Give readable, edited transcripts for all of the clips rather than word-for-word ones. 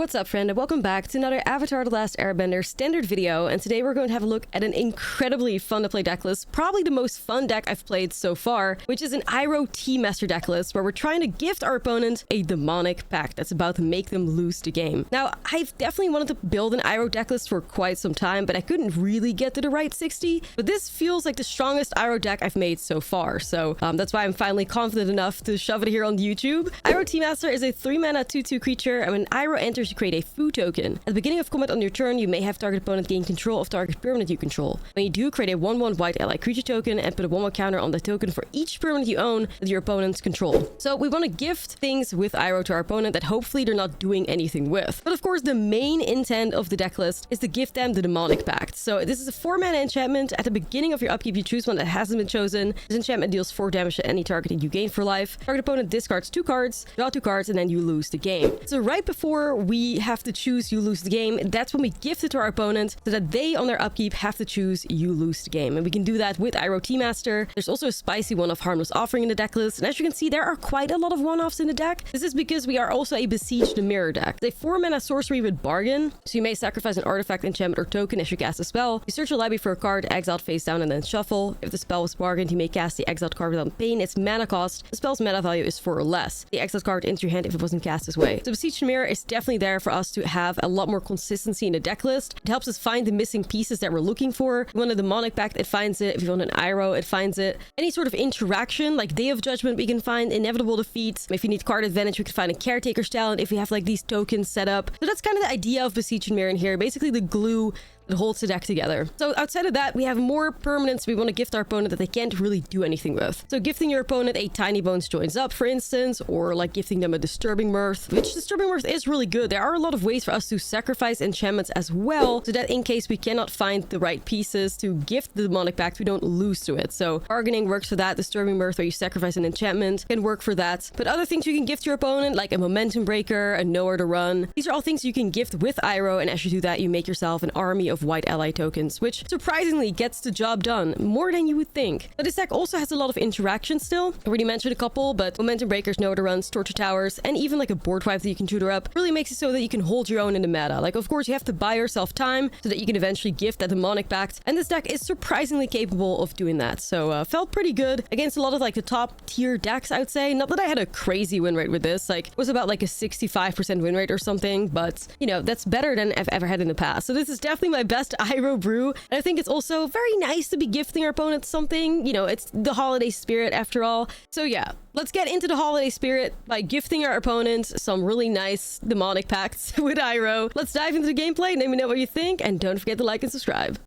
What's up, friend, and welcome back to another Avatar: The Last Airbender standard video. And today we're going to have a look at an incredibly fun to play deck list, probably the most fun deck I've played so far, which is an Iroh Tea Master deck list, where we're trying to gift our opponent a demonic pact that's about to make them lose the game. Now, I've definitely wanted to build an Iroh deck list for quite some time, but I couldn't really get to the right 60. But this feels like the strongest Iroh deck I've made so far, so that's why I'm finally confident enough to shove it here on YouTube. Iroh Tea Master is a 3-mana 2/2 creature, and when Iroh enters, you create a food token. At the beginning of combat on your turn, you may have target opponent gain control of target permanent you control. When you do, create a 1/1 white ally creature token and put a 1/1 counter on the token for each permanent you own that your opponents control. So we want to gift things with Iroh to our opponent that hopefully they're not doing anything with. But of course, the main intent of the deck list is to gift them the demonic pact. So this is a 4-mana enchantment. At the beginning of your upkeep, you choose one that hasn't been chosen. This enchantment deals 4 damage to any target that you gain for life. Target opponent discards 2 cards, draw 2 cards, and then you lose the game. So right before we have to choose you lose the game, that's when we gift it to our opponent so that they on their upkeep have to choose you lose the game. And we can do that with Iroh Tea Master. There's also a spicy one of Harmless Offering in the deck list, and as you can see, there are quite a lot of one-offs in the deck. This is because we are also a Besiege the Mirror deck. It's a 4-mana sorcery with bargain, so you may sacrifice an artifact, enchantment, or token as you cast a spell. You search your library for a card, exile it face down, and then shuffle. If the spell was bargained, you may cast the exiled card without paying its mana cost. The spell's mana value is 4 or less. The exiled card into your hand if it wasn't cast this way. So Besiege the Mirror is definitely there for us to have a lot more consistency in the deck list. It helps us find the missing pieces that we're looking for. If you want a demonic pact, it finds it. If you want an Iroh, it finds it. Any sort of interaction like Day of Judgment, we can find inevitable defeats. If you need card advantage, we can find a Caretaker's Talent if we have like these tokens set up. So that's kind of the idea of Besiege the Mirror in here. Basically the glue that holds the deck together. So outside of that, we have more permanents we want to gift our opponent that they can't really do anything with. So gifting your opponent a Tiny Bones Joins Up, for instance, or like gifting them a Disturbing Mirth, which Disturbing Mirth is really good. There are a lot of ways for us to sacrifice enchantments as well, so that in case we cannot find the right pieces to gift the demonic pact, we don't lose to it. So bargaining works for that. Disturbing Mirth, where you sacrifice an enchantment, can work for that. But other things you can gift your opponent, like a Momentum Breaker, a Nowhere to Run, these are all things you can gift with Iroh, and as you do that, you make yourself an army of white ally tokens, which surprisingly gets the job done more than you would think. But this deck also has a lot of interaction still. I already mentioned a couple, but Momentum Breakers, Nowhere to Runs, Torture Towers, and even like a board wipe that you can tutor up really makes it so that you can hold your own in the meta. Like, of course, you have to buy yourself time so that you can eventually gift that demonic pact, and this deck is surprisingly capable of doing that. So felt pretty good against a lot of like the top tier decks, I would say. Not that I had a crazy win rate with this, like it was about like a 65% win rate or something, but you know, that's better than I've ever had in the past. So this is definitely my best Iroh brew, and I think it's also very nice to be gifting our opponents something. You know, it's the holiday spirit after all. So yeah, let's get into the holiday spirit by gifting our opponents some really nice demonic pacts with Iroh. Let's dive into the gameplay. Let me know what you think, and don't forget to like and subscribe.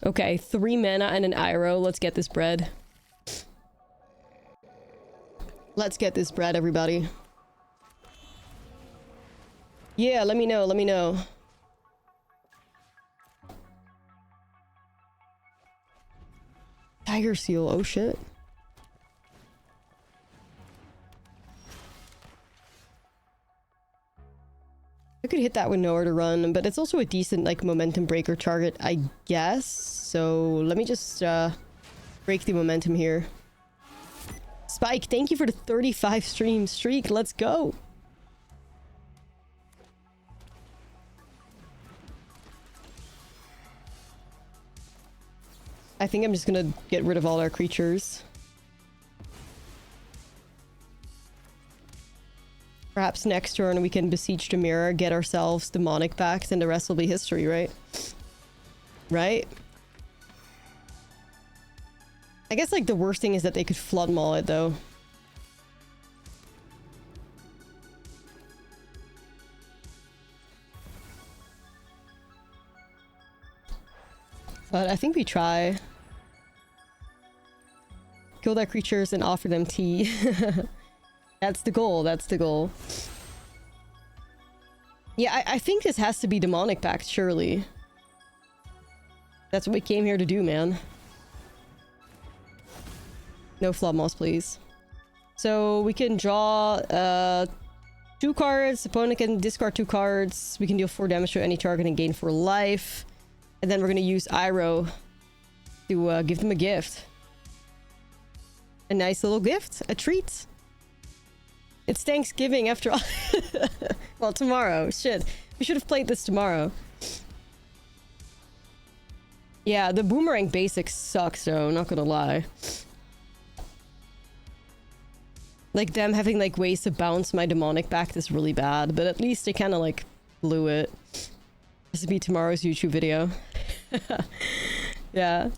Okay, 3 mana and an Iroh. Let's get this bread. Let's get this bread, everybody. Yeah, let me know, let me know. Tiger Seal, oh shit. I could hit that with Nowhere to Run, but it's also a decent like Momentum Breaker target, I guess. So let me just break the momentum here. Spike, thank you for the 35 stream streak. Let's go. I think I'm just gonna get rid of all our creatures. Perhaps next turn we can Besiege the Mirror, get ourselves demonic pact, and the rest will be history, right? Right? I guess like the worst thing is that they could Flood Maul it though. But I think we try. Kill their creatures and offer them tea. That's the goal, that's the goal. Yeah, I think this has to be demonic pact, surely. That's what we came here to do, man. No Flood Moss, please. So we can draw 2 cards. Opponent can discard 2 cards. We can deal 4 damage to any target and gain 4 life. And then we're going to use Iroh to give them a gift. A nice little gift. A treat. It's Thanksgiving after all. Well, tomorrow. Shit. We should have played this tomorrow. Yeah, the boomerang basics sucks, though, not gonna lie. Like, them having, like, ways to bounce my demonic back is really bad, but at least they kind of, like, blew it. This would be tomorrow's YouTube video. Yeah.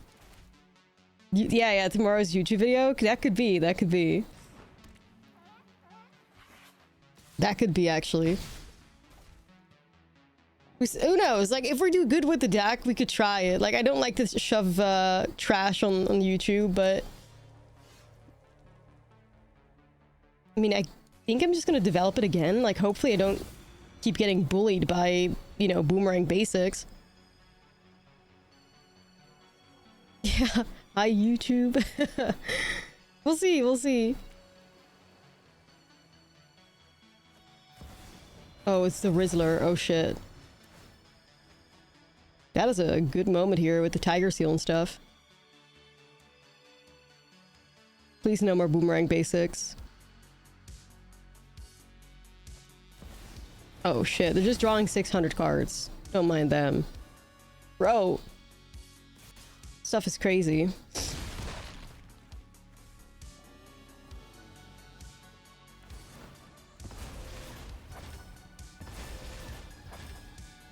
Yeah, tomorrow's YouTube video? That could be, that could be. That could be, actually. Who knows? Like, if we do good with the deck, we could try it. Like, I don't like to shove trash on YouTube, but... I mean, I think I'm just gonna develop it again. Like, hopefully I don't keep getting bullied by, you know, boomerang basics. Yeah, hi YouTube. We'll see, we'll see. Oh, it's the Rizzler. Oh shit. That is a good moment here with the Tiger Seal and stuff. Please no more boomerang basics. Oh shit, they're just drawing 600 cards. Don't mind them. Bro. Stuff is crazy.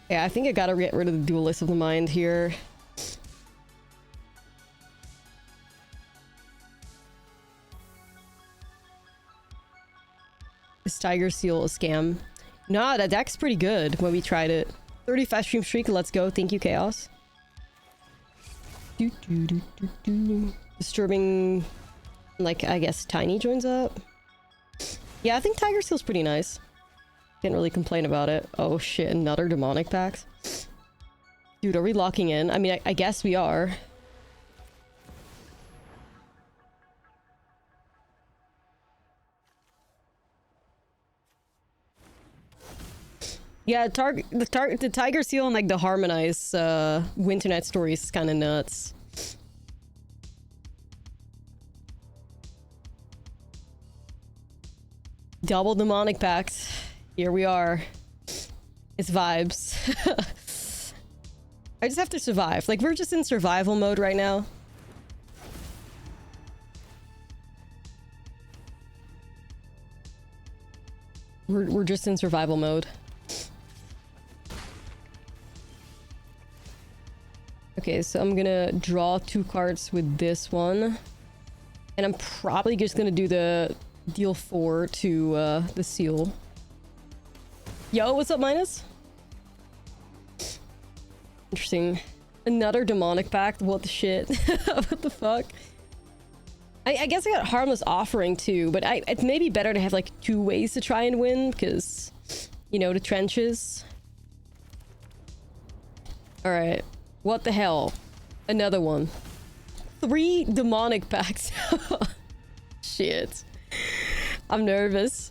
Yeah, I think I gotta get rid of the Duelist of the Mind here. This Tiger Seal a scam. Nah, that deck's pretty good when we tried it. 35 stream streak, let's go. Thank you, Chaos. Disturbing, like, I guess Tiny joins up. Yeah, I think Tiger Seal's pretty nice. Can't really complain about it. Oh shit, another demonic pack. Dude, are we locking in? I mean, I guess we are. Yeah, the Tiger Seal and like the Harmonize Winternet stories is kind of nuts. Double demonic packs. Here we are. It's vibes. I just have to survive. Like, we're just in survival mode right now. We're just in survival mode. Okay, so I'm gonna draw 2 cards with this one. And I'm probably just gonna do the deal 4 to the seal. Yo, what's up, Minus? Interesting. Another demonic pact? What the shit? What the fuck? I guess I got Harmless Offering too, but it may be better to have like 2 ways to try and win, because, you know, the trenches. Alright. What the hell? Another one. 3 demonic packs. Shit. I'm nervous.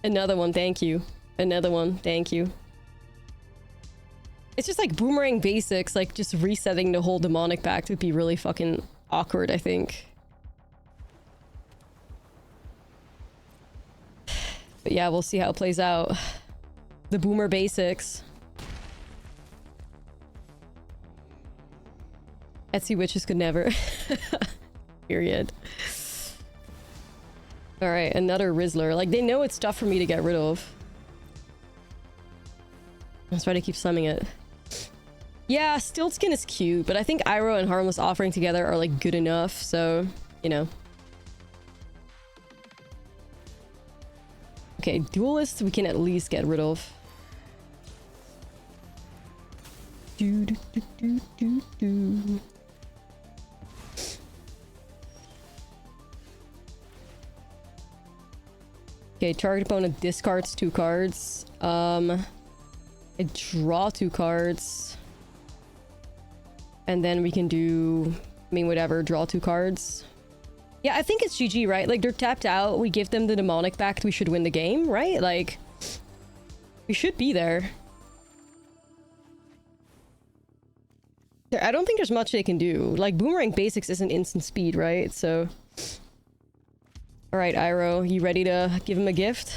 Another one, thank you. Another one, thank you. It's just like boomerang basics, like just resetting the whole demonic pact would be really fucking awkward, I think. But yeah, we'll see how it plays out. The boomer basics. Etsy witches could never. Period. Alright, another Rizzler. Like, they know it's tough for me to get rid of. That's why they keep summing it. Yeah, Stiltskin is cute, but I think Iroh and Harmless Offering together are, like, good enough, so, you know. Okay, Duelist we can at least get rid of. Do, do, do, do, do, do. Okay, target opponent discards 2 cards. I draw 2 cards. And then we can do, I mean, whatever, draw 2 cards. Yeah, I think it's GG, right? Like, they're tapped out, we give them the demonic pact, we should win the game, right? Like, we should be there. I don't think there's much they can do. Like, Boomerang Basics isn't instant speed, right? So... Alright, Iroh, you ready to give him a gift?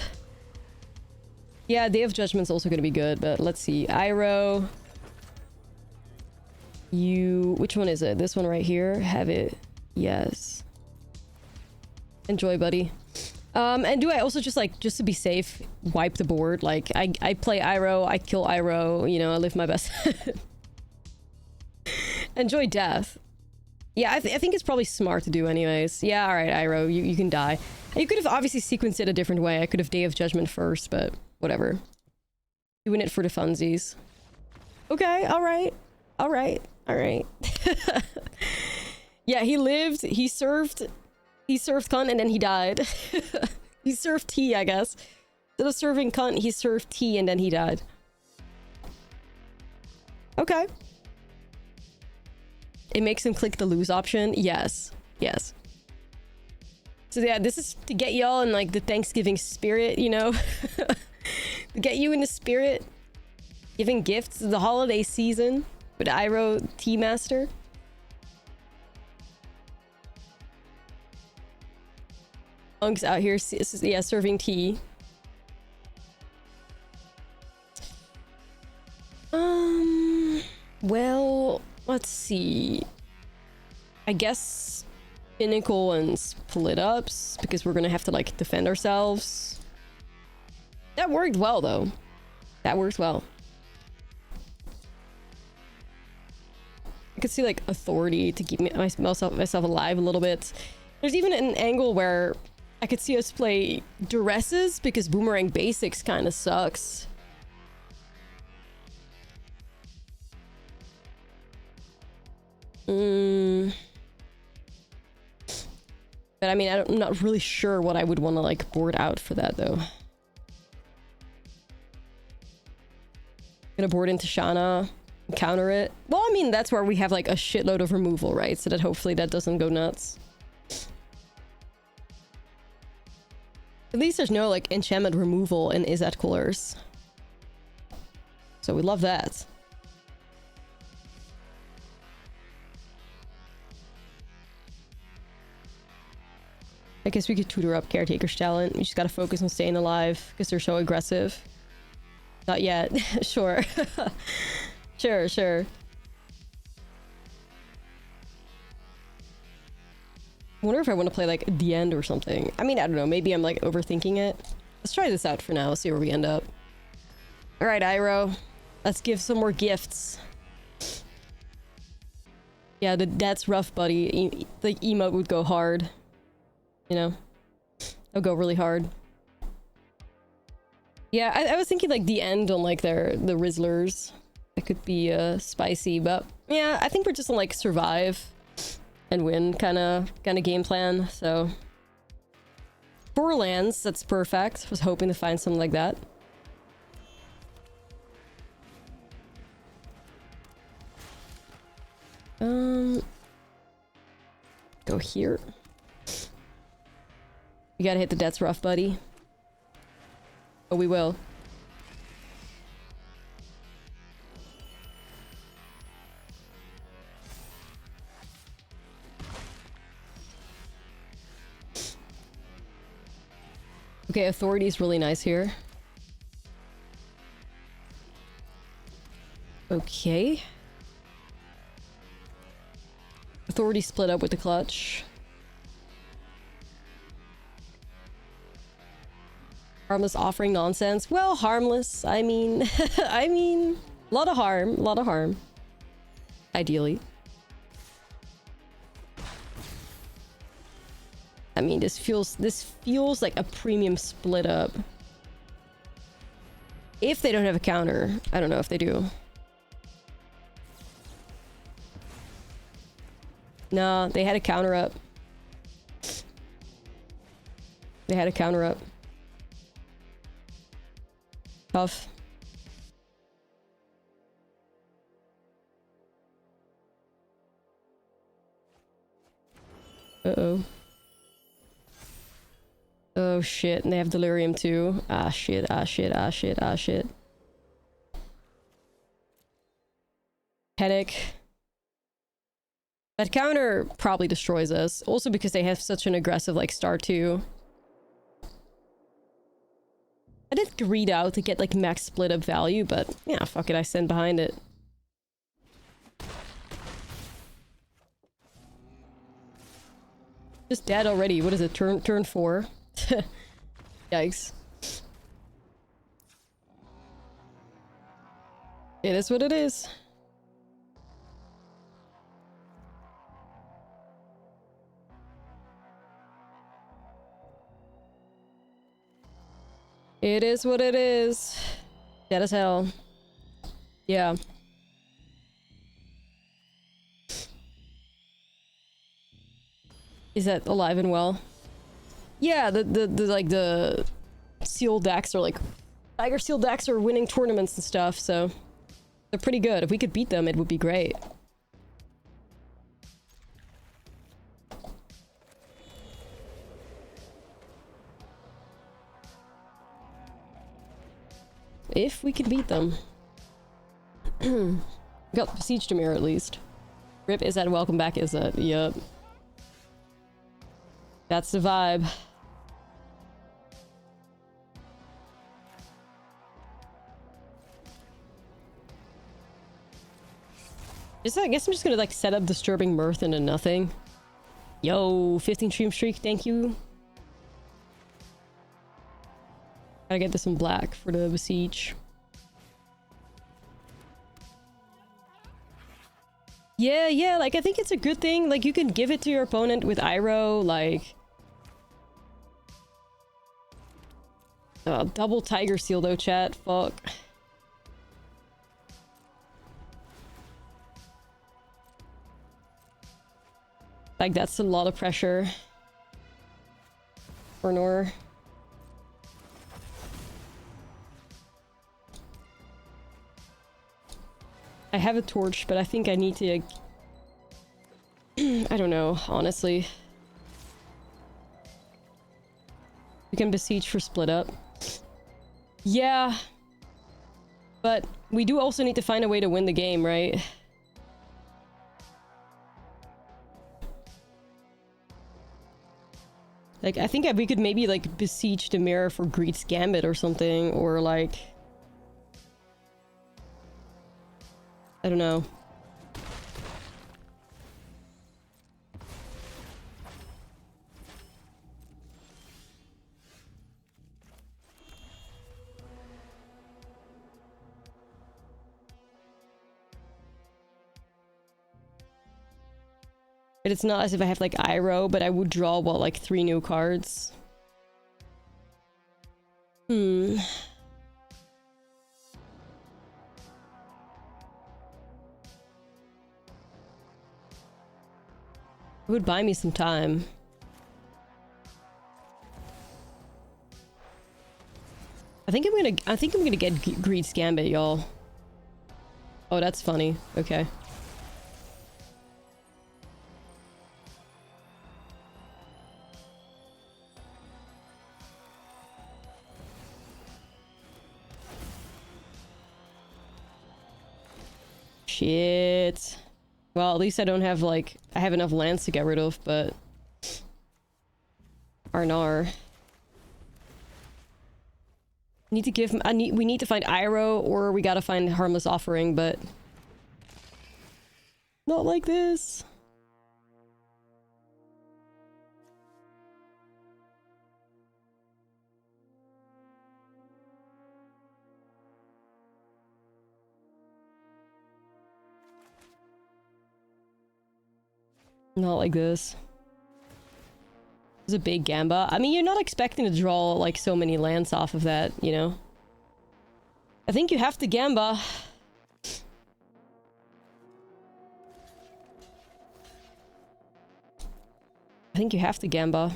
Yeah, Day of Judgment's also gonna be good, but let's see. Iroh... You... Which one is it? This one right here? Have it. Yes. Enjoy, buddy. And do I also just, like, just to be safe, wipe the board? Like, I play Iroh, I kill Iroh, you know, I live my best. Enjoy death. Yeah, I think it's probably smart to do anyways. Yeah, alright, Iroh, you can die. You could have obviously sequenced it a different way. I could have Day of Judgment first, but whatever. Doing it for the funsies. Okay, alright. Alright, alright. Yeah, he lived, he served cunt and then he died. He served tea, I guess. Instead of serving cunt, he served tea and then he died. Okay. It makes him click the lose option. Yes. Yes. So yeah, this is to get y'all in like the Thanksgiving spirit, you know? To get you in the spirit. Giving gifts the holiday season with Iroh Tea Master. Monks out here, yeah, serving tea. Well, let's see. I guess Pinnacle and Split Ups, because we're gonna have to, like, defend ourselves. That worked well, though. That worked well. I could see, like, Authority to keep myself alive a little bit. There's even an angle where I could see us play Duresses, because Boomerang Basics kind of sucks. But I mean, I'm not really sure what I would want to, like, board out for that, though. Gonna board into Shana, counter it. Well, I mean, that's where we have, like, a shitload of removal, right? So that hopefully that doesn't go nuts. At least there's no, like, enchantment removal in Izzet Coolers. So we love that. I guess we could tutor up Caretaker's talent. You just gotta focus on staying alive because they're so aggressive. Not yet. Sure. Sure, sure. I wonder if I want to play, like, the end or something. I mean, I don't know. Maybe I'm, like, overthinking it. Let's try this out for now. See where we end up. Alright, Iroh. Let's give some more gifts. Yeah, that's rough, buddy. The emote would go hard. You know? It'll go really hard. Yeah, I was thinking, like, the end on, like, the Rizzlers. That could be, spicy, but... Yeah, I think we're just on, like, survive and win kind of game plan, so... 4 lands, that's perfect. Was hoping to find something like that. Go here. You gotta hit the That's Rough, buddy. Oh, we will. Okay, Authority is really nice here. Okay. Authority split up with the clutch. Harmless offering nonsense. Well, harmless. I mean, I mean, a lot of harm. A lot of harm. Ideally. I mean, this feels like a premium split up. If they don't have a counter. I don't know if they do. Nah, they had a counter up. They had a counter up. Tough. Uh-oh. Oh shit, and they have Delirium too. Ah shit, ah shit, ah shit, ah shit. Headache. That counter probably destroys us. Also because they have such an aggressive, like, start 2. I did greed out to get like max split up value, but yeah, fuck it, I stand behind it. Just dead already. What is it? Turn 4. Yikes. It is what it is. It is what it is. Dead as hell. Yeah. Is that alive and well? Yeah, the like the seal decks are like Tiger Seal decks are winning tournaments and stuff, so they're pretty good. If we could beat them, it would be great. If we can beat them. Got Besieged Demir at least. Rip, is that welcome back? Is that? Yup. That's the vibe. I guess I'm just gonna like set up Disturbing Mirth into nothing. Yo, 15 stream streak, thank you. Gotta get this in black for the Besiege. Yeah, like I think it's a good thing. Like you can give it to your opponent with Iroh, like... double Tiger Seal though, chat. Fuck. Like that's a lot of pressure. For Nor. I have a torch, but I think I need to... I don't know, honestly. We can besiege for split up. Yeah. But we do also need to find a way to win the game, right? Like, I think we could maybe, like, besiege the mirror for Greed's Gambit or something, or, like... I don't know. But it's not as if I have like Iroh, but I would draw, what, like 3 new cards? Hmm. It would buy me some time. I think I'm gonna get Greed's Gambit, y'all. Oh, that's funny. Okay. Shit. Well, at least I don't have, like... I have enough lands to get rid of, but... Arnar. We need to find Iroh, or we gotta find Harmless Offering, but... Not like this. Not like this. It's a big Gamba. I mean, you're not expecting to draw, like, so many lands off of that, you know? I think you have to Gamba. I think you have to Gamba.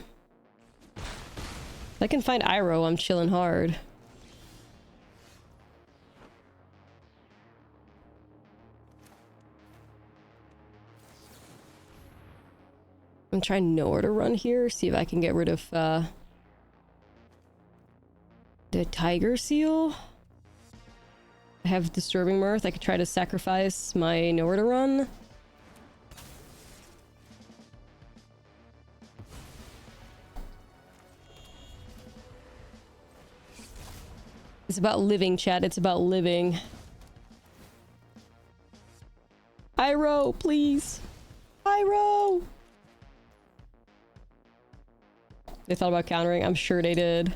If I can find Iroh, I'm chilling hard. I'm trying nowhere to run here, see if I can get rid of the Tiger Seal. I have Disturbing Mirth. I could try to sacrifice my nowhere to run. It's about living, chat. It's about living. Iroh, please. Iroh! They thought about countering. I'm sure they did.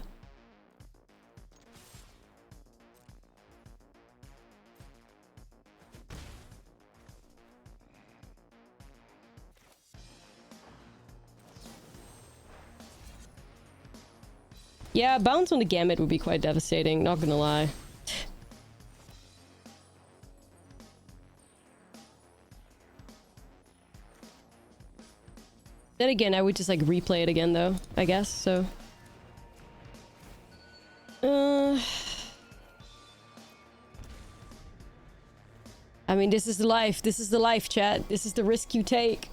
Yeah, bounce on the Gambit would be quite devastating, not gonna lie. Then again, I would just like replay it again though, I guess, so. I mean, this is the life. This is the life, chat. This is the risk you take.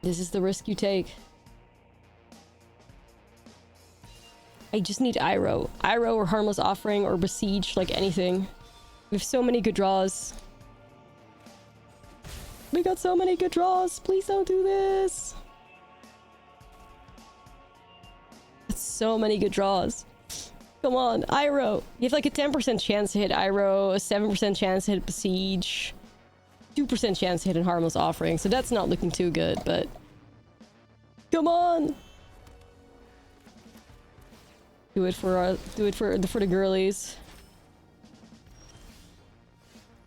This is the risk you take. I just need Iroh. Iroh or Harmless Offering or Besiege, like anything. We have so many good draws. We got so many good draws. Please don't do this. That's so many good draws. Come on, Iroh. You have like a 10% chance to hit Iroh, a 7% chance to hit Besiege, 2% chance to hit a Harmless Offering. So that's not looking too good, but come on. Do it for the girlies.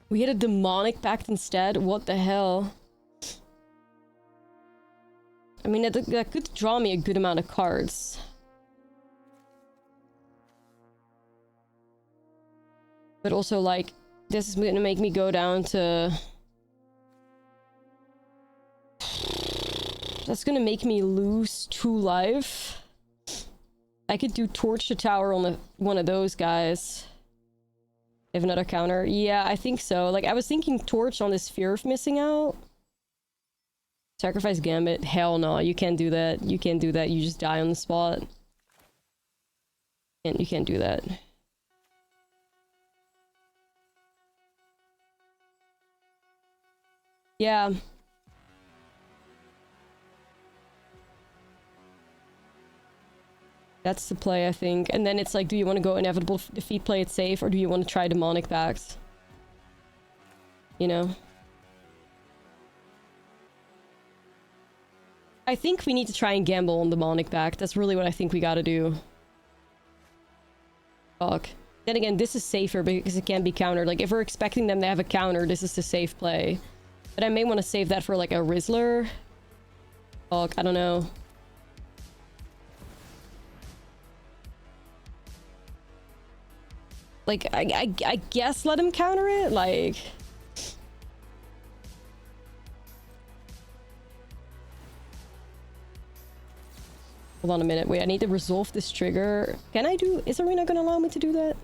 We hit a Demonic Pact instead? What the hell? I mean, that could draw me a good amount of cards. But also, like, this is gonna make me go down to... That's gonna make me lose 2 life. I could do Torch the Tower on one of those guys. Have another counter? Yeah, I think so. Like, I was thinking Torch on this Fear of Missing Out. Sacrifice Gambit? Hell no, you can't do that. You can't do that. You just die on the spot. And you can't do that. Yeah. That's the play, I think. And then it's like, do you want to go Inevitable Defeat, play it safe, or do you want to try Demonic Pact? You know? I think we need to try and gamble on Demonic Pact. That's really what I think we gotta do. Fuck. Then again, this is safer because it can be countered. Like, if we're expecting them to have a counter, this is the safe play. But I may want to save that for, like, a Rizzler. Fuck, I don't know. Like, I guess let him counter it? Like... Hold on a minute. Wait, I need to resolve this trigger. Can I do... Is Arena gonna allow me to do that?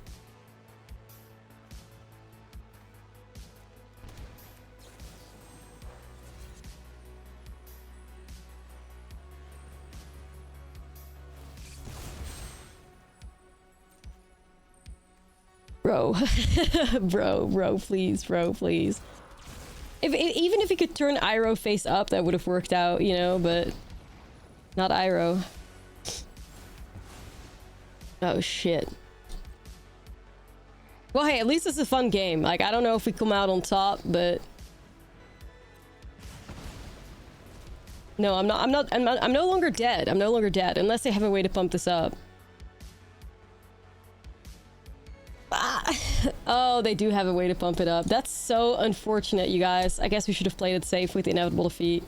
Bro. bro, please, bro, please. Even if he could turn Iroh face up, that would have worked out, you know, but... Not Iroh. Oh, shit. Well, hey, at least it's a fun game. Like, I don't know if we come out on top, but... No, I'm no longer dead. I'm no longer dead, unless they have a way to pump this up. Oh, they do have a way to pump it up. That's so unfortunate, you guys. I guess we should have played it safe with the Inevitable Defeat.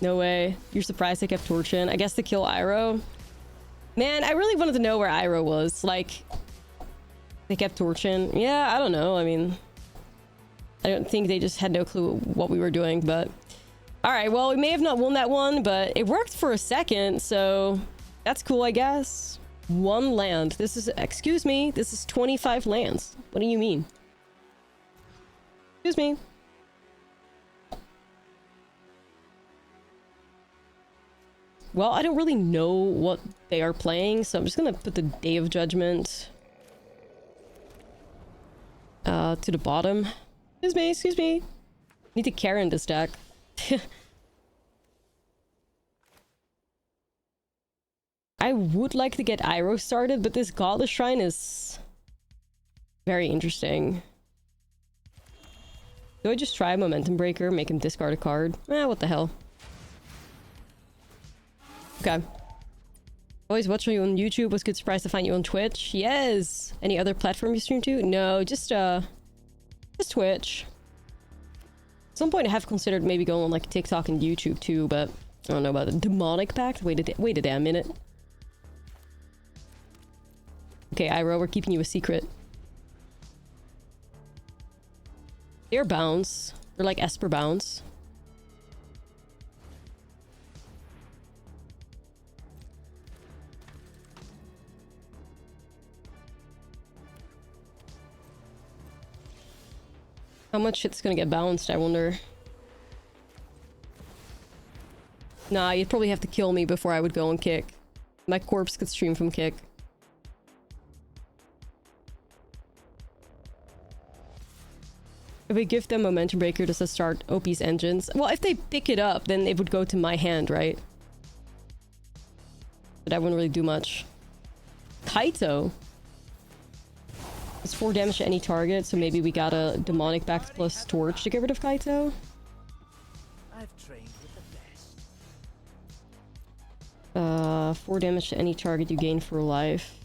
No way. You're surprised they kept Torchin? I guess to kill Iroh. Man, I really wanted to know where Iroh was. Like, they kept Torchin. Yeah, I don't know. I mean, I don't think they just had no clue what we were doing, but... Alright, well, we may have not won that one, but it worked for a second, so... That's cool, I guess. 1 land. This is... Excuse me. This is 25 lands. What do you mean? Excuse me. Well, I don't really know what they are playing, so I'm just gonna put the Day of Judgment to the bottom. Excuse me, excuse me. Need to Karen this deck. I would like to get Iroh started, but this Godless Shrine is very interesting. Do I just try Momentum Breaker, make him discard a card? What the hell. Okay. Always watching you on YouTube. Was good surprise to find you on Twitch. Yes! Any other platform you stream to? No, just Twitch. At some point I have considered maybe going on like TikTok and YouTube too, but I don't know about the Demonic Pact. Wait a damn minute. Okay, Iroh, we're keeping you a secret. They're bounce. They're like Esper bounce. How much shit's gonna get bounced, I wonder. Nah, you'd probably have to kill me before I would go and kick. My corpse could stream from kick. If we give them Momentum Breaker, does that start OP's engines? Well, if they pick it up, then it would go to my hand, right? But that wouldn't really do much. Kaito? It's 4 damage to any target, so maybe we got a Demonic Pact plus Torch to get rid of Kaito? I've trained with the best. 4 damage to any target you gain for life.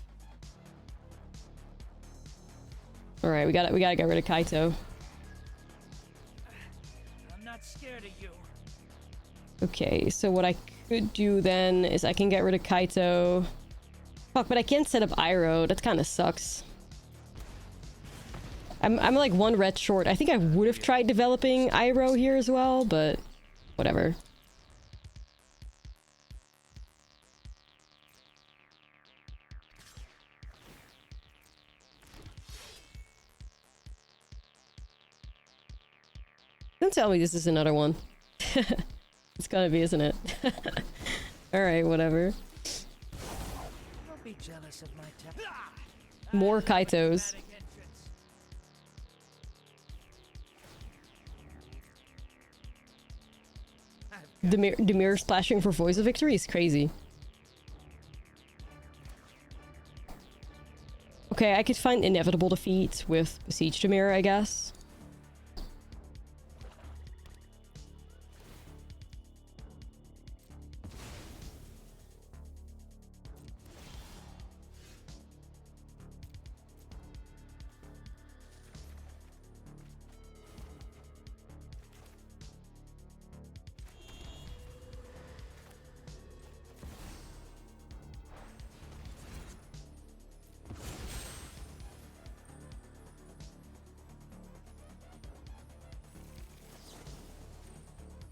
Alright, we gotta get rid of Kaito. Scared of you. Okay, so what I could do then is I can get rid of Kaito. Fuck, but I can't set up Iroh. That kind of sucks. I'm like 1 red short. I think I would have tried developing Iroh here as well, but whatever. Don't tell me this is another one. It's gotta be, isn't it? Alright, whatever. Don't be jealous of my More Kaitos. Demir splashing for Voice of Victory is crazy. Okay, I could find Inevitable Defeat with Besiege Demir, I guess.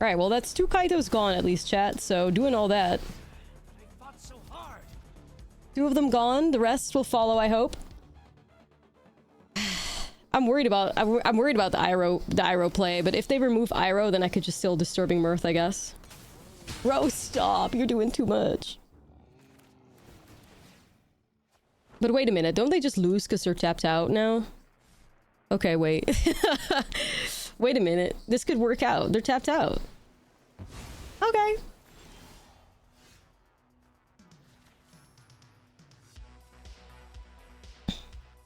Alright, well that's 2 Kaitos gone at least, chat, so doing all that. 2 of them gone, the rest will follow, I hope. I'm worried about the Iroh play, but if they remove Iroh, then I could just still Disturbing Mirth, I guess. Bro, stop, you're doing too much. But wait a minute, don't they just lose because they're tapped out now? Okay, wait. Wait a minute, this could work out. They're tapped out. Okay.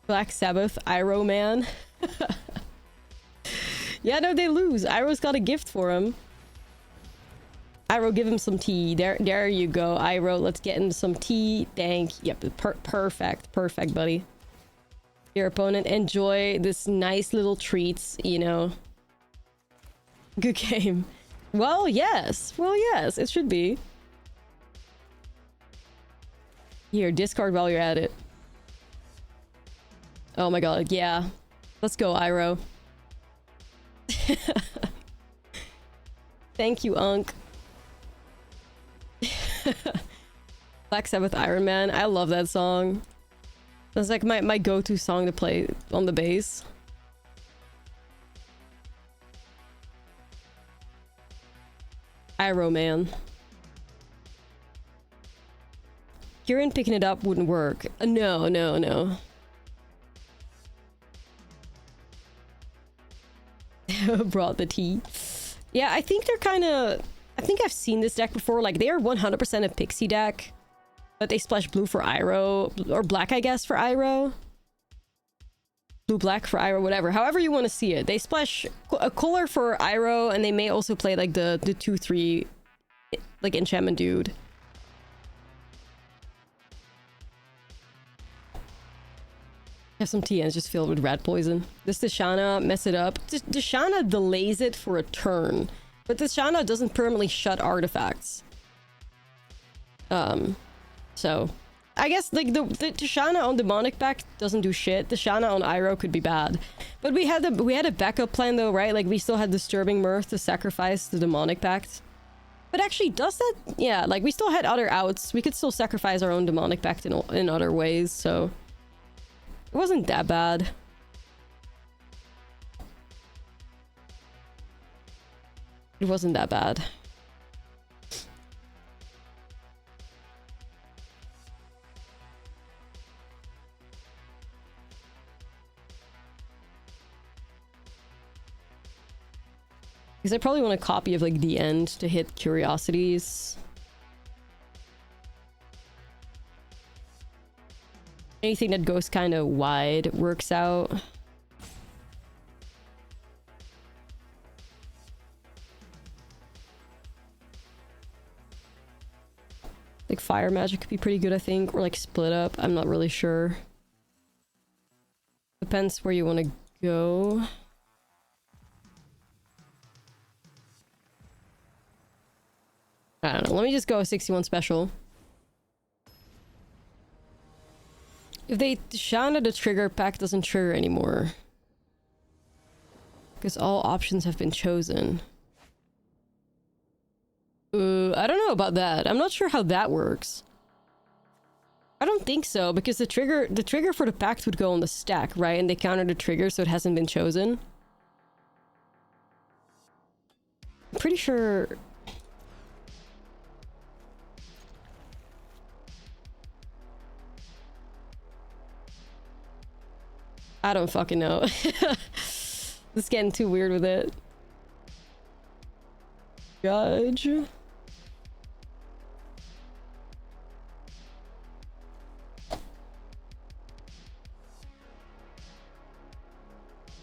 Black Sabbath, Iroh man. Yeah, no, they lose. Iroh's got a gift for him. Iroh, give him some tea. There you go, Iroh. Let's get him some tea. Thank. Yep, perfect, buddy. Your opponent, enjoy this nice little treats, you know. Good game. Well, yes. Well, yes, it should be. Here, discard while you're at it. Oh my god, yeah. Let's go, Iroh. Thank you, Unk. Black Sabbath Iron Man. I love that song. That's like my go-to song to play on the bass. Iroh man. Kieran picking it up wouldn't work. No. Brought the tea. Yeah, I think they're kind of... I think I've seen this deck before. Like, they are 100% a pixie deck. But they splash blue for Iroh, or black, I guess, for Iroh. Blue-black for Iroh, whatever. However you want to see it. They splash a color for Iroh, and they may also play like the 2/3 like enchantment dude. Have some TNs just filled with rat poison. Does Tishana mess it up? Tishana delays it for a turn, but Tishana doesn't permanently shut artifacts. So I guess like the Tishana on Demonic Pact doesn't do shit. Tishana on Iroh could be bad, but we had a backup plan though, right? Like we still had Disturbing Mirth to sacrifice the Demonic Pact. But actually, does that? Yeah, like we still had other outs. We could still sacrifice our own Demonic Pact in other ways, so it wasn't that bad. It wasn't that bad. Because I probably want a copy of like the end to hit curiosities. Anything that goes kind of wide works out. Like fire magic could be pretty good, I think, or like split up. I'm not really sure. Depends where you want to go. I don't know. Let me just go 61 special. If they Shana, the trigger pack doesn't trigger anymore. Because all options have been chosen. I don't know about that. I'm not sure how that works. I don't think so, because the trigger for the pact would go on the stack, right? And they counter the trigger, so it hasn't been chosen. I'm pretty sure. I don't fucking know. This is getting too weird with it. Judge.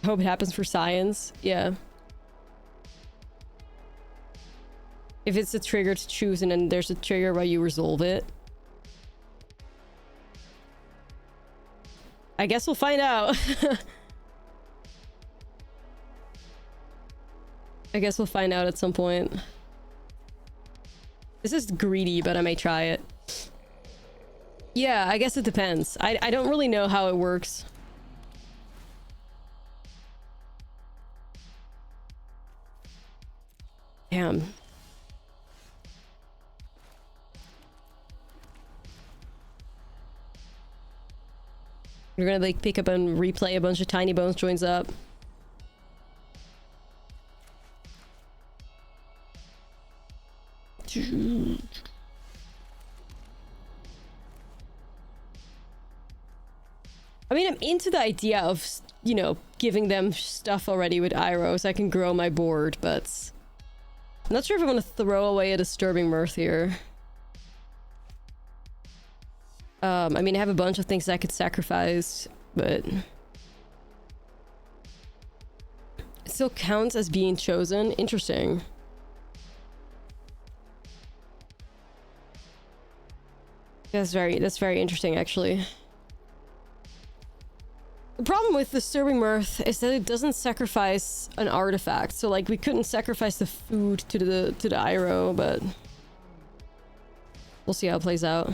Hope it happens for science. Yeah. If it's a trigger to choose and then there's a trigger where you resolve it. I guess we'll find out. I guess we'll find out at some point. This is greedy, but I may try it. Yeah, I guess it depends. I don't really know how it works. Damn. We're gonna like pick up and replay a bunch of Tiny Bones joins up. I mean, I'm into the idea of, you know, giving them stuff already with Iroh so I can grow my board, but I'm not sure if I want to throw away a Disturbing Mirth here. I mean, I have a bunch of things I could sacrifice, but it still counts as being chosen. Interesting. That's very interesting, actually. The problem with Disturbing Mirth is that it doesn't sacrifice an artifact. So like we couldn't sacrifice the food to the Iroh, but we'll see how it plays out.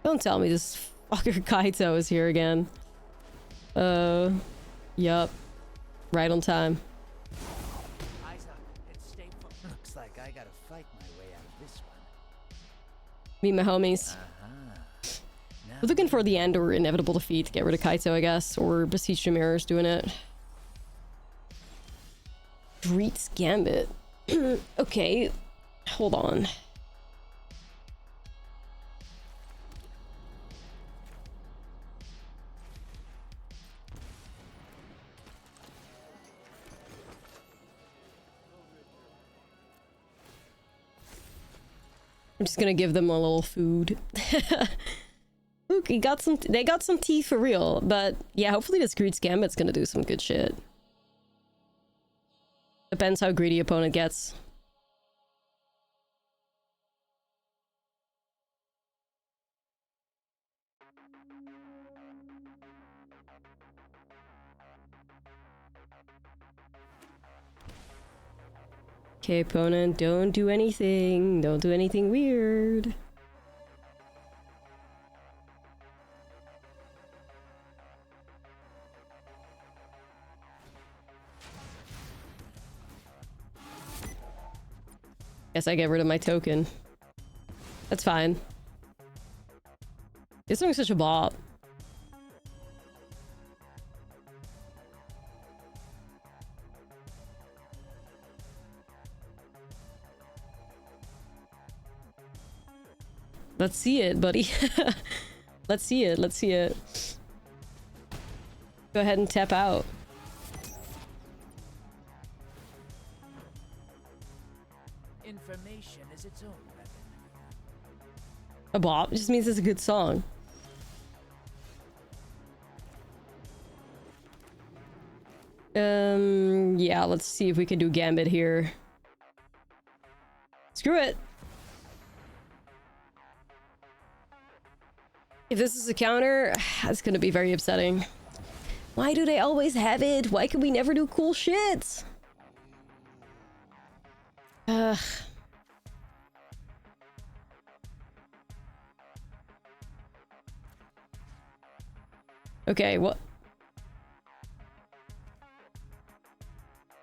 Don't tell me this fucker Kaito is here again. Yup. Right on time. Looks like I gotta fight my way out of this one. Meet my homies. We're looking for the end or inevitable defeat to get rid of Kaito, I guess. Or Beseech the Mirrors doing it. Dreet's Gambit. Okay. Hold on. I'm just gonna give them a little food. Look, they got some tea for real, but yeah, hopefully this Greed's Gambit's gonna do some good shit. Depends how greedy opponent gets. Okay, opponent, don't do anything. Don't do anything weird. Guess I get rid of my token. That's fine. This one's such a bop. Let's see it, buddy. Let's see it. Let's see it. Go ahead and tap out. Information is its own weapon. A bop just means it's a good song. Yeah, let's see if we can do Gambit here. Screw it. If this is a counter, that's gonna be very upsetting. Why do they always have it? Why can we never do cool shit? Ugh. Okay, what?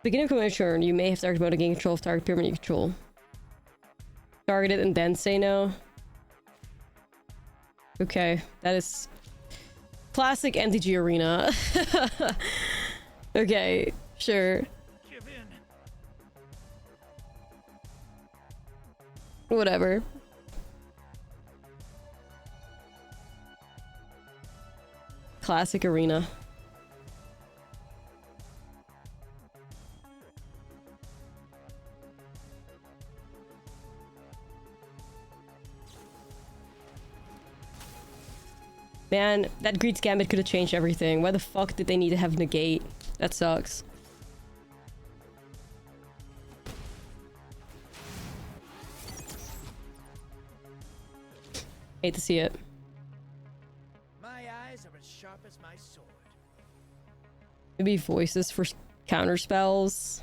Beginning of your turn, you may have target mode to gain control of target pyramid you control. Target it and then say no. Okay, that is classic MTG Arena. Okay, sure. Give in. Whatever. Classic Arena. Man, that Greed's Gambit could have changed everything. Why the fuck did they need to have negate? That sucks. Hate to see it. My eyes are as sharp as my sword. Maybe voices for counter spells.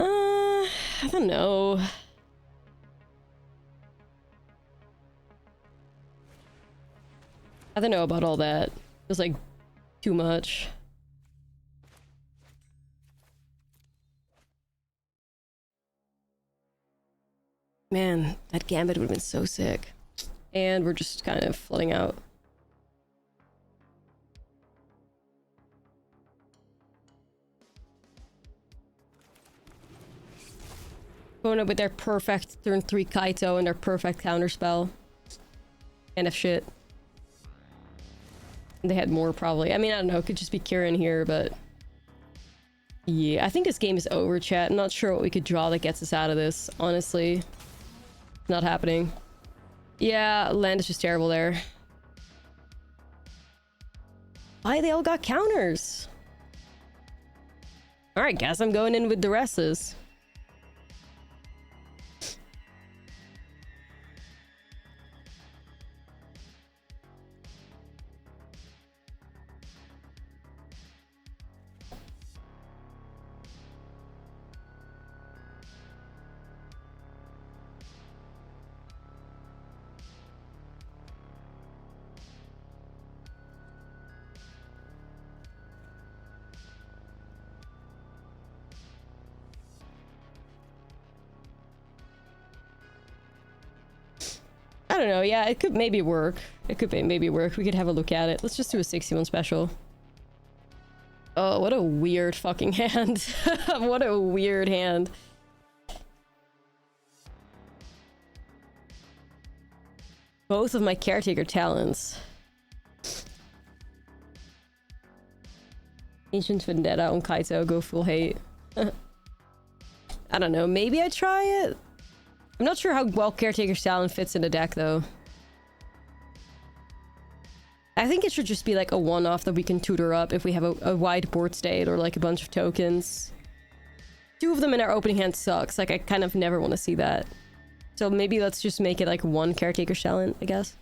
I don't know. I don't know about all that. Feels like too much. Man, that Gambit would have been so sick. And we're just kind of flooding out. Going up with their perfect turn 3 Kaito and their perfect counterspell. And if shit. They had more probably. I mean, I don't know. It could just be Kieran here, but... Yeah, I think this game is over, chat. I'm not sure what we could draw that gets us out of this, honestly. Not happening. Yeah, land is just terrible there. Why they all got counters? Alright, guess I'm going in with the restless. I don't know, yeah, it could maybe work. It could maybe work. We could have a look at it. Let's just do a 61 special. Oh, what a weird fucking hand. What a weird hand. Both of my caretaker talents. Ancient Vendetta on Kaito, go full hate. I don't know, maybe I try it? I'm not sure how well Caretaker's Talent fits in the deck, though. I think it should just be like a one-off that we can tutor up if we have a wide board state or like a bunch of tokens. 2 of them in our opening hand sucks. Like, I kind of never want to see that. So maybe let's just make it like 1 Caretaker's Talent, I guess.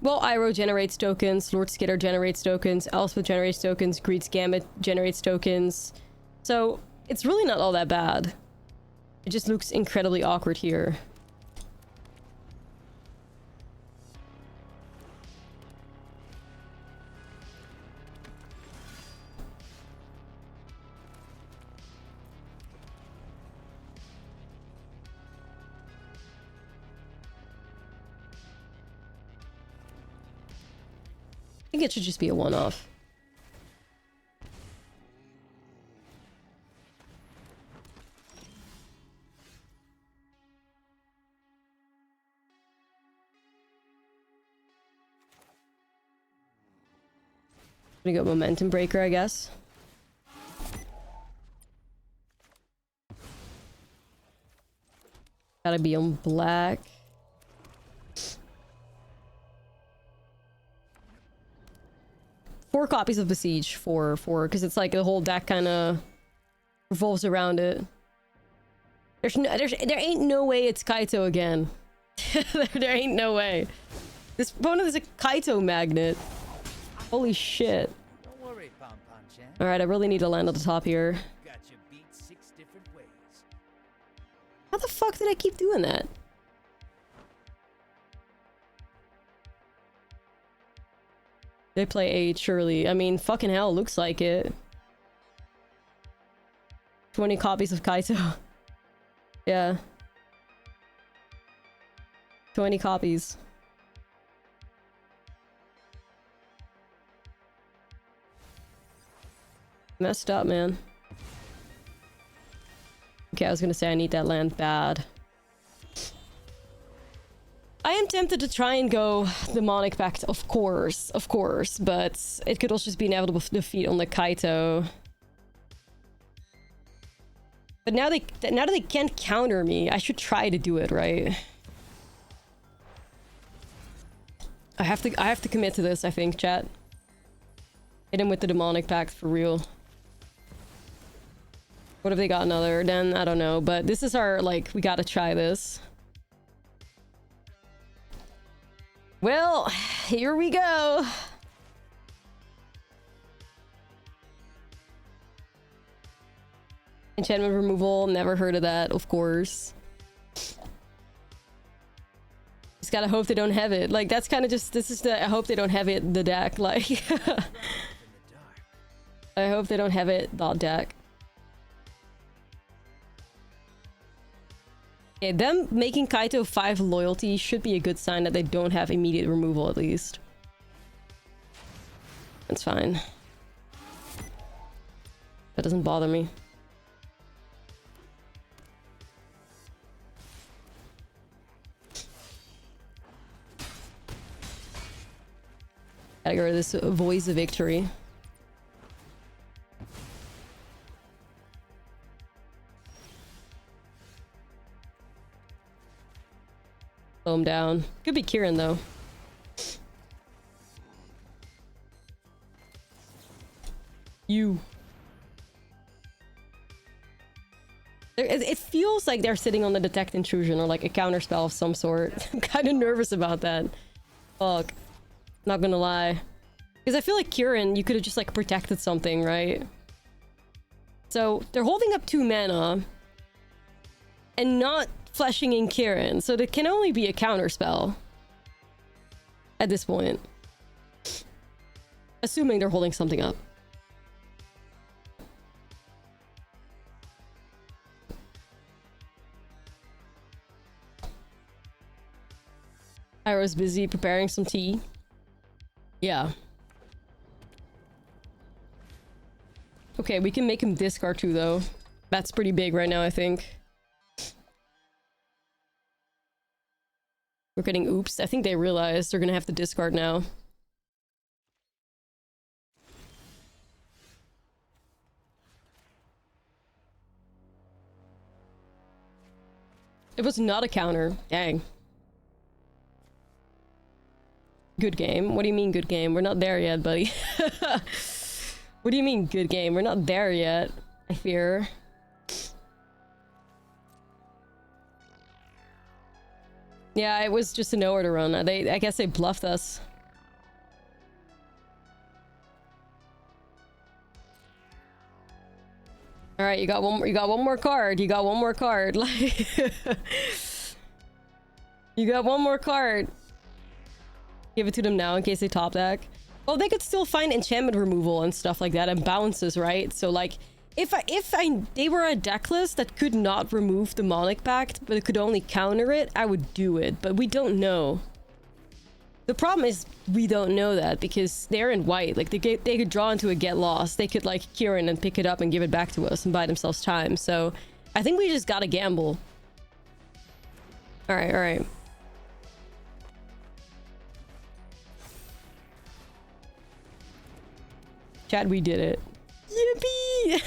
Well, Iroh generates tokens, Lord Skitter generates tokens, Elspeth generates tokens, Greed's Gambit generates tokens. So, it's really not all that bad. It just looks incredibly awkward here. I think it should just be a one-off. Gonna go Momentum Breaker, I guess. Gotta be on black. Four copies of Besiege for because it's like the whole deck kind of revolves around it. There ain't no way it's Kaito again. there ain't no way. This opponent is a Kaito magnet. Holy shit. Don't worry, Pom-Pom-chan. All right, I really need to land on the top here. Got you beat 6 different ways. How the fuck did I keep doing that? They play 8, surely. I mean, fucking hell, looks like it. 20 copies of Kaito. Yeah. 20 copies. Messed up, man. Okay, I was gonna say I need that land bad. I am tempted to try and go Demonic Pact, of course, but it could also just be inevitable defeat on the Kaito. But now that they can't counter me, I should try to do it, right? I have to commit to this, I think, chat. Hit him with the Demonic Pact for real. What if they got another? Then I don't know, but this is our, like, we gotta try this. Well, here we go. Enchantment removal, never heard of that, of course. Just gotta hope they don't have it. Like, that's kind of just, this is the, I hope they don't have it, the deck, like. I hope they don't have it, the deck. Okay, them making Kaito 5 loyalty should be a good sign that they don't have immediate removal, at least. That's fine. That doesn't bother me. Gotta get rid of this Voice of Victory. Slow him down. Could be Kieran, though. You. It feels like they're sitting on the Detect Intrusion or like a counterspell of some sort. I'm kind of nervous about that. Fuck. Not gonna lie. Because I feel like Kieran, you could have just like protected something, right? So they're holding up 2 mana and not fleshing in Kieran, so there can only be a counterspell at this point. Assuming they're holding something up. Iroh's busy preparing some tea. Yeah. Okay, we can make him discard too, though. That's pretty big right now, I think. We're getting oops. I think they realize they're gonna have to discard now. It was not a counter. Dang. Good game. What do you mean good game? We're not there yet, buddy. What do you mean good game? We're not there yet, I fear. Yeah, it was just a nowhere to run. I guess they bluffed us. All right, you got one more card. You got one more card. Like you got one more card. Give it to them now in case they top deck. Well, they could still find enchantment removal and stuff like that and bounces, right? So like if they were a deck list that could not remove Demonic Pact, but it could only counter it, I would do it, but we don't know. The problem is we don't know that because they're in white. Like they could draw into a get lost. They could like Kieran and pick it up and give it back to us and buy themselves time. So I think we just gotta gamble. All right, all right. Chat, we did it. Yippee!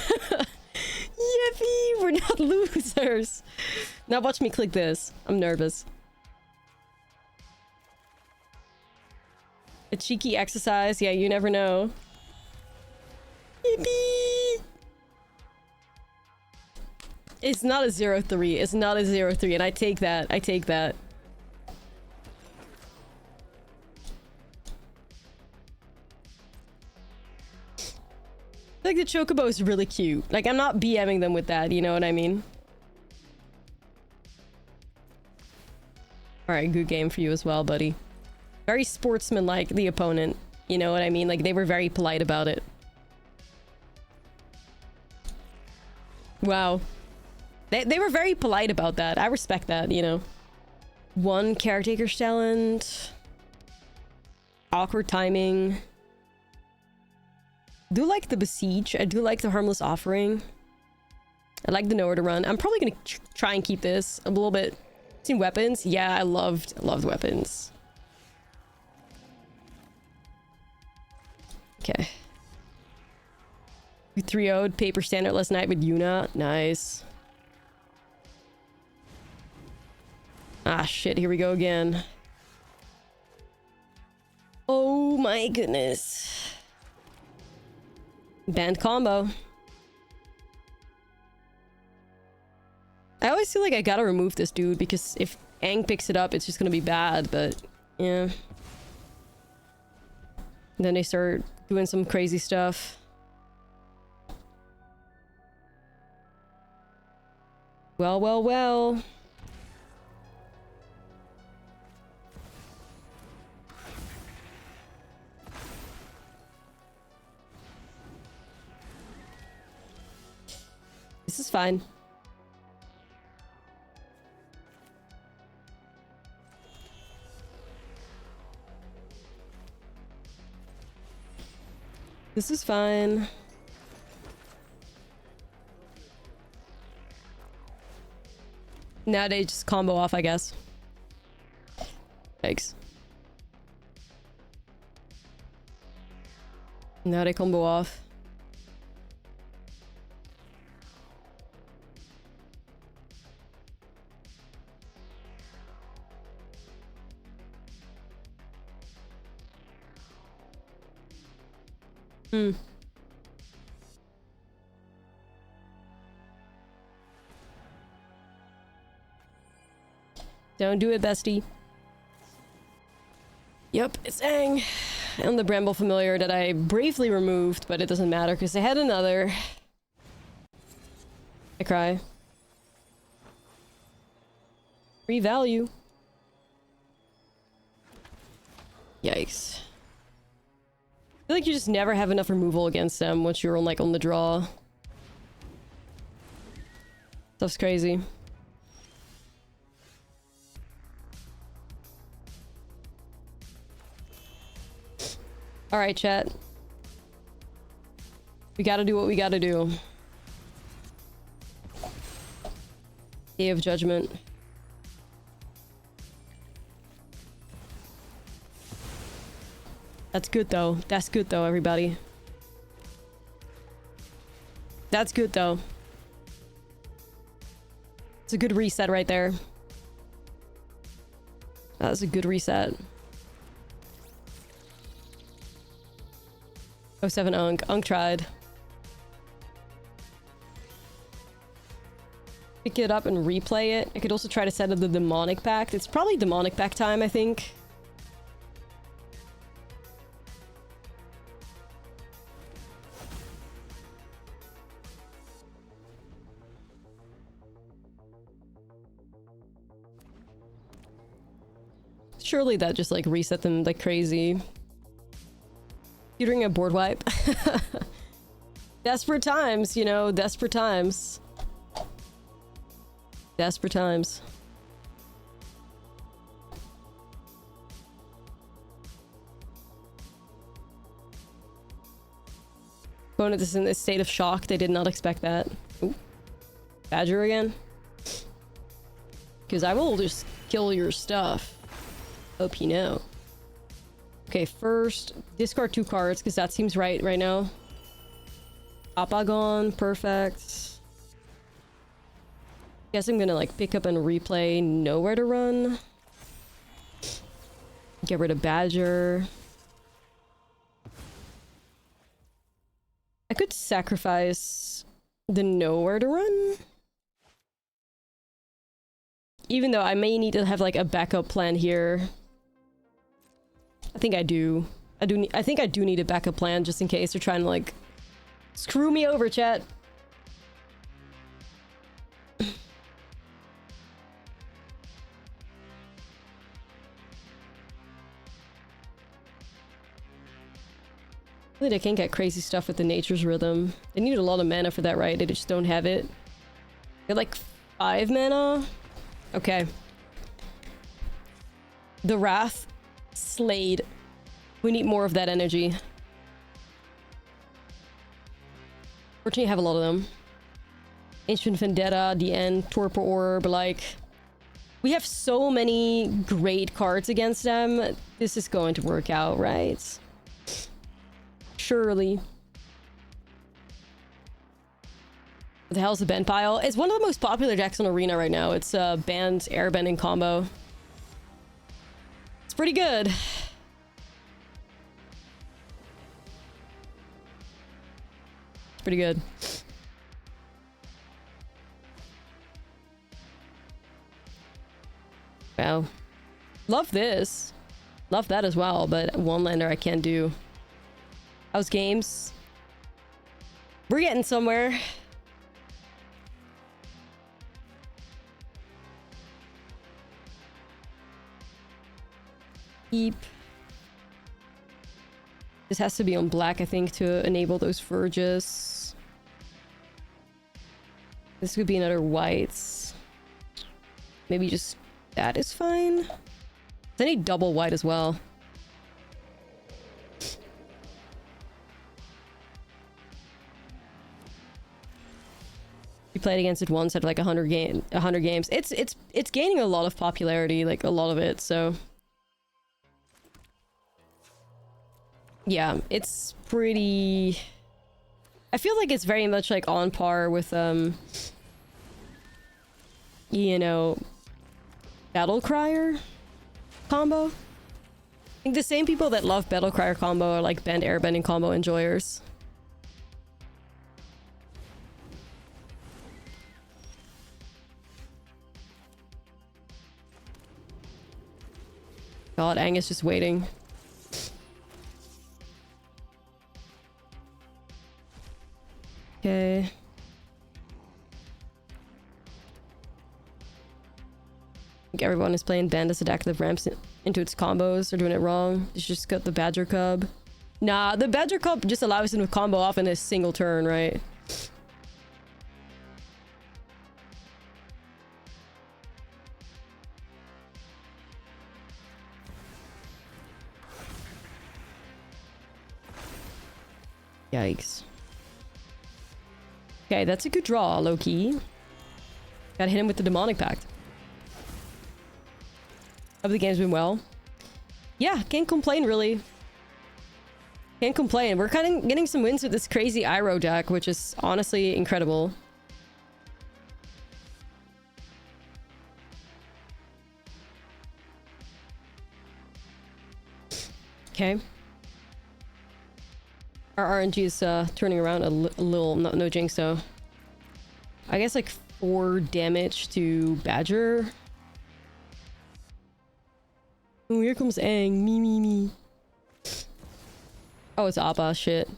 Yippee! We're not losers. Now watch me click this. I'm nervous. A cheeky exercise. Yeah, you never know. Yippee! It's not a 0-3. It's not a 0-3, and I take that. I take that. Like the Chocobo is really cute. Like I'm not BMing them with that, you know what I mean? Alright, good game for you as well, buddy. Very sportsman-like, the opponent. You know what I mean? Like they were very polite about it. Wow. They were very polite about that. I respect that, you know. One Caretaker's Challenge. Awkward timing. I do like the Besiege. I do like the Harmless Offering. I like the Nowhere to Run. I'm probably gonna try and keep this a little bit. Seen weapons? Yeah, I loved weapons. Okay. We 3-0'd Paper Standard last night with Yuna. Nice. Ah, shit. Here we go again. Oh my goodness. Banned combo. I always feel like I gotta remove this dude because if Aang picks it up, it's just gonna be bad, but yeah. And then they start doing some crazy stuff. Well, well, well. This is fine. This is fine. Now they just combo off, I guess. Thanks. Now they combo off. Hmm. Don't do it, bestie. Yep, it's Aang. And the Bramble Familiar that I bravely removed, but it doesn't matter because I had another. I cry. Free value. Yikes. I feel like you just never have enough removal against them once you're on, like, on the draw. Stuff's crazy. Alright, chat. We gotta do what we gotta do. Day of Judgment. That's good though. That's good though, everybody. That's good though. It's a good reset right there. That was a good reset. 07 Unk. Unk tried. Pick it up and replay it. I could also try to set up the Demonic Pact. It's probably Demonic Pact time, I think. Surely that just like reset them like crazy. You're doing a board wipe. Desperate times, you know, desperate times. Desperate times. Opponent is in this state of shock. They did not expect that. Ooh. Badger again? Because I will just kill your stuff. Hope you know. Okay, first, discard 2 cards, because that seems right now. Appa gone, perfect. Guess I'm gonna, like, pick up and replay Nowhere to Run. Get rid of Badger. I could sacrifice the Nowhere to Run. Even though I may need to have, like, a backup plan here. I think I do. I think I do need a backup plan just in case they're trying to like screw me over, chat. Really, they can't get crazy stuff with the Nature's Rhythm. They need a lot of mana for that, right? They just don't have it. They're like 5 mana. Okay. The Wrath. Slayed. We need more of that energy. Fortunately, I have a lot of them. Ancient Vendetta, the End, Torpor Orb, like... We have so many great cards against them. This is going to work out, right? Surely. What the hell is the Bend Pile? It's one of the most popular decks on Arena right now. It's a banned airbending combo. It's pretty good. It's pretty good. Wow. Love this. Love that as well, but one lander I can't do. How's games? We're getting somewhere. Keep. This has to be on black, I think, to enable those verges. This could be another white. Maybe just that is fine. I need double white as well. We played against it once at like 100 games. It's gaining a lot of popularity, like a lot of it, so yeah, it's pretty... I feel like it's very much like on par with you know, Battle Crier combo. I think the same people that love Battle Crier combo are like bend airbending combo enjoyers. God, Aang is just waiting. Okay. I think everyone is playing Bend as a deck that ramps into its combos. They're doing it wrong. It's just got the Badger Cub. Nah, the Badger Cub just allows them to combo off in a single turn, right? Yikes. Okay, that's a good draw, low-key. Gotta hit him with the Demonic Pact. Hope the game's been well. Yeah, can't complain, really. Can't complain. We're kind of getting some wins with this crazy Iroh deck, which is honestly incredible. Okay. Our RNG is turning around a little. No jinx though. I guess like 4 damage to Badger. Oh, here comes Aang. Me. Oh, it's Appa. Shit.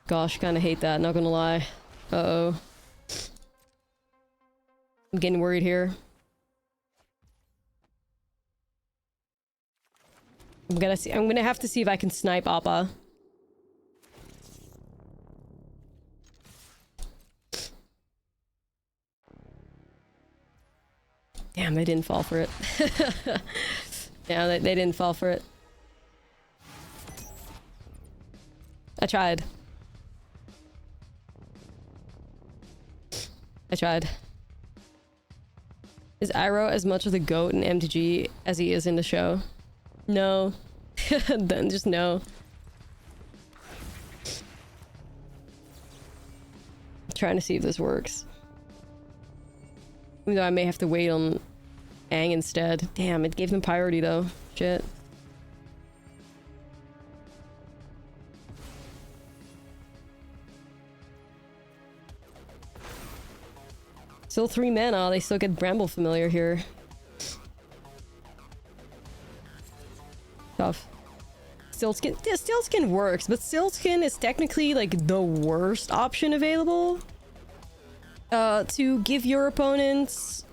Gosh, kind of hate that. Not gonna lie. Uh-oh. I'm getting worried here. I'm gonna have to see if I can snipe Appa. Damn, they didn't fall for it. Yeah, they didn't fall for it. I tried. Is Iroh as much of the GOAT in MTG as he is in the show? No. Then just no. I'm trying to see if this works. Even though I may have to wait on Aang instead. Damn, it gave them priority though. Shit. Still 3 mana, they still get Bramble Familiar here. Tough. Stillskin. Yeah, Stillskin works, but Stillskin is technically like the worst option available. To give your opponents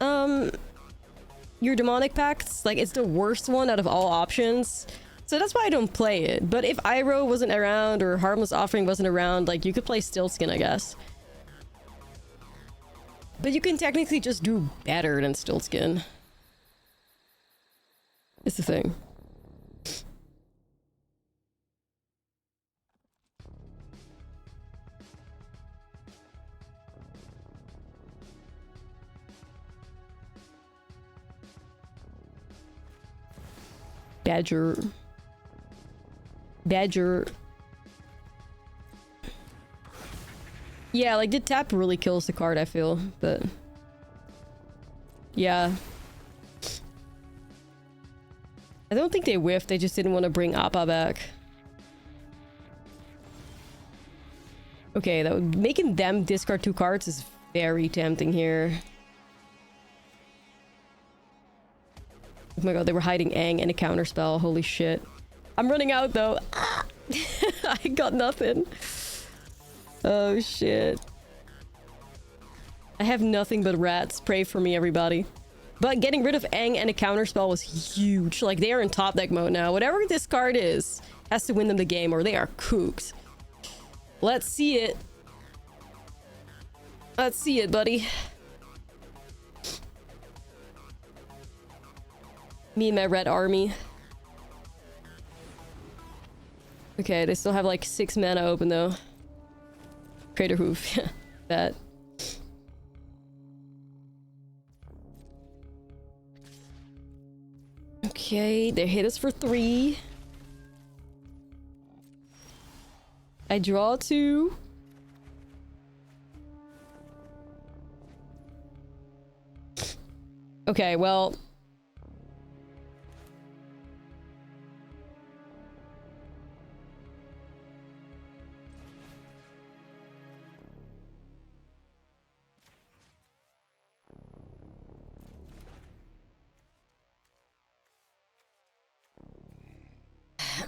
your demonic pacts. Like, it's the worst one out of all options. So that's why I don't play it. But if Iroh wasn't around or Harmless Offering wasn't around, like, you could play Stillskin, I guess. But you can technically just do better than Stillskin. It's the thing. Badger. Yeah, like, the tap really kills the card, I feel, but... Yeah. I don't think they whiffed, they just didn't want to bring Appa back. Okay, making them discard 2 cards is very tempting here. Oh my god, they were hiding Aang and a counterspell. Holy shit. I'm running out though. Ah! I got nothing. Oh shit. I have nothing but rats. Pray for me, everybody. But getting rid of Aang and a counterspell was huge. Like, they are in top deck mode now. Whatever this card is has to win them the game or they are cooked. Let's see it. Let's see it, buddy. Me and my red army. Okay, they still have like 6 mana open though. Crater Hoof. That. Okay, they hit us for 3. I draw 2. Okay, well...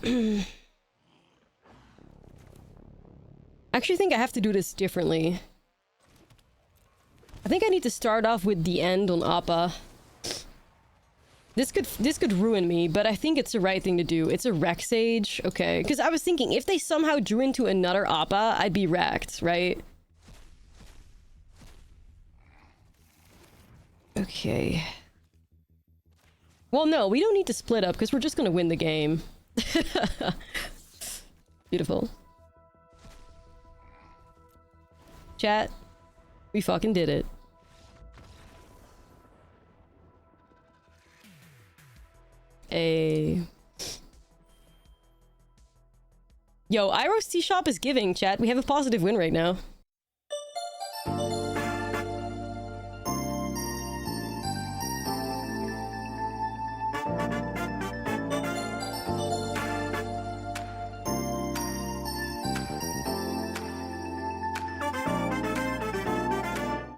I actually think I have to do this differently. I think I need to start off with the end on Appa. This could ruin me, but I think it's the right thing to do. It's a Wreck Sage. Okay, because I was thinking if they somehow drew into another Appa, I'd be wrecked, right? Okay. Well, no, we don't need to split up because we're just gonna win the game. Beautiful. Chat, we fucking did it. Yo, Iroh's Tea Shop is giving, chat. We have a positive win right now.